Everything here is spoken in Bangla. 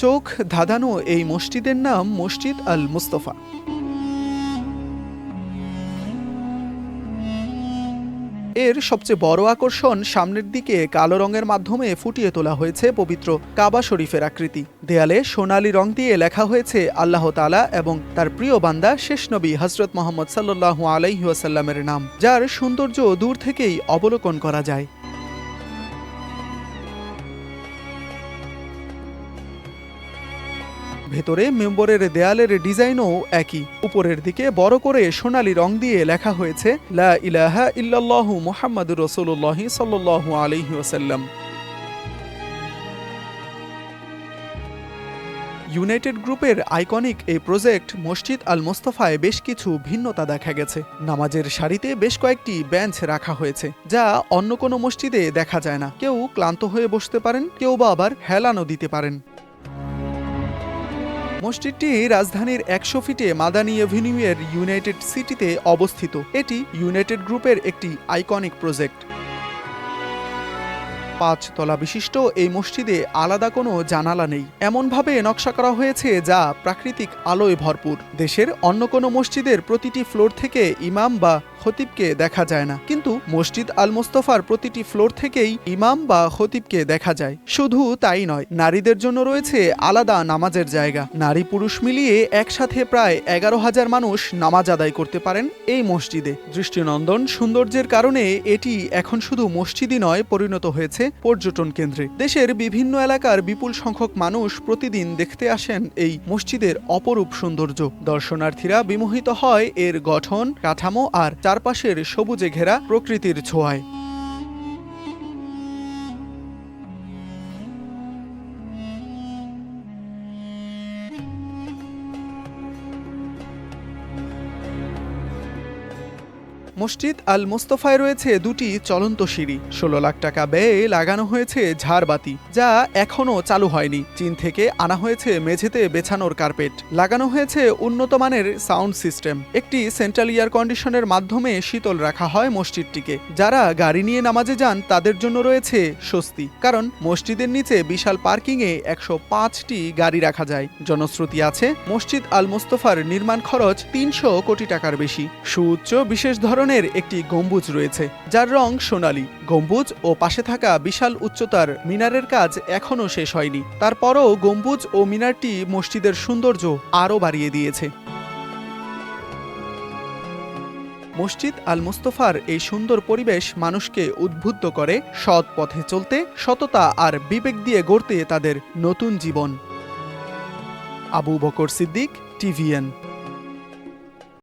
চোখ ধাঁধানো এই মসজিদের নাম মসজিদ আল মুস্তফা। এর সবচেয়ে বড় আকর্ষণ সামনের দিকে কালো রঙের মাধ্যমে ফুটিয়ে তোলা হয়েছে পবিত্র কাবা শরীফের আকৃতি। দেয়ালে সোনালী রং দিয়ে লেখা হয়েছে আল্লাহ তাআলা এবং তার প্রিয় বান্দা শেষ নবী হযরত মুহাম্মদ সাল্লাল্লাহু আলাইহি ওয়াসাল্লামের নাম, যার সৌন্দর্য দূর থেকেই অবলোকন করা যায়। ভেতরে মেম্বরের দেয়ালের ডিজাইনও একই। উপরের দিকে বড় করে সোনালী রং দিয়ে লেখা হয়েছে লা ইলাহা ইল্লাল্লাহু মুহাম্মাদুর রাসূলুল্লাহ সাল্লাল্লাহু আলাইহি ওয়াসাল্লাম। ইউনাইটেড গ্রুপের আইকনিক এই প্রজেক্ট মসজিদ আল মোস্তফায় বেশ কিছু ভিন্নতা দেখা গেছে। নামাজের সারিতে বেশ কয়েকটি বেঞ্চ রাখা হয়েছে, যা অন্য কোনো মসজিদে দেখা যায় না। কেউ ক্লান্ত হয়ে বসতে পারেন, কেউ বা আবার হেলানো দিতে পারেন। মসজিদটি রাজধানীর 100 ফিটে মাদানী এভিনিউয়ের ইউনাইটেড সিটিতে অবস্থিত। এটি ইউনাইটেড গ্রুপের একটি আইকনিক প্রজেক্ট। 5 তলা বিশিষ্ট এই মসজিদে আলাদা কোনো জানালা নেই, এমনভাবে নকশা করা হয়েছে যা প্রাকৃতিক আলোয় ভরপুর। দেশের অন্য কোনো মসজিদের প্রতিটি ফ্লোর থেকে ইমাম বা খতিবকে দেখা যায় না, কিন্তু মসজিদ আল মোস্তফার প্রতিটি ফ্লোর থেকেই ইমাম বা খতিবকে দেখা যায়। শুধু তাই নয়, নারীদের জন্য রয়েছে আলাদা নামাজের জায়গা। নারী পুরুষ মিলিয়ে একসাথে প্রায় 11,000 মানুষ নামাজ আদায় করতে পারেন এই মসজিদে। দৃষ্টিনন্দন সৌন্দর্যের কারণে এটি এখন শুধু মসজিদই নয়, পরিণত হয়েছে পর্যটন কেন্দ্রে। দেশের বিভিন্ন এলাকার বিপুল সংখ্যক মানুষ প্রতিদিন দেখতে আসেন এই মসজিদের অপরূপ সৌন্দর্য। দর্শনার্থীরা বিমোহিত হয় এর গঠন, কাঠামো আর চারপাশের সবুজে ঘেরা প্রকৃতির ছোঁয়ায়। মসজিদ আল মোস্তফায় রয়েছে দুটি চলন্ত সিঁড়ি। 16 লাখ টাকা ব্যয়ে লাগানো হয়েছে ঝাড়বাতি, যা এখনও চালু হয়নি। চীন থেকে আনা হয়েছে মেঝেতে বেছানোর কার্পেট। লাগানো হয়েছে উন্নত মানের সাউন্ড সিস্টেম। একটি সেন্ট্রাল এয়ার কন্ডিশনের মাধ্যমে শীতল রাখা হয় মসজিদটিকে। যারা গাড়ি নিয়ে নামাজে যান তাদের জন্য রয়েছে স্বস্তি, কারণ মসজিদের নিচে বিশাল পার্কিংয়ে 105টি গাড়ি রাখা যায়। জনশ্রুতি আছে মসজিদ আল মোস্তফার নির্মাণ খরচ 300 কোটি টাকার বেশি। সুউচ্চ বিশেষ ধরনের একটি গম্বুজ রয়েছে, যার রং সোনালী। গম্বুজ ও পাশে থাকা বিশাল উচ্চতার মিনারের কাজ এখনও শেষ হয়নি। তারপরও গম্বুজ ও মিনারটি মসজিদের সৌন্দর্য আরও বাড়িয়ে দিয়েছে। মসজিদ আল মোস্তফার এই সুন্দর পরিবেশ মানুষকে উদ্বুদ্ধ করে সৎ পথে চলতে, সততা আর বিবেক দিয়ে গড়তে তাদের নতুন জীবন। আবু বকর সিদ্দিক, TVN।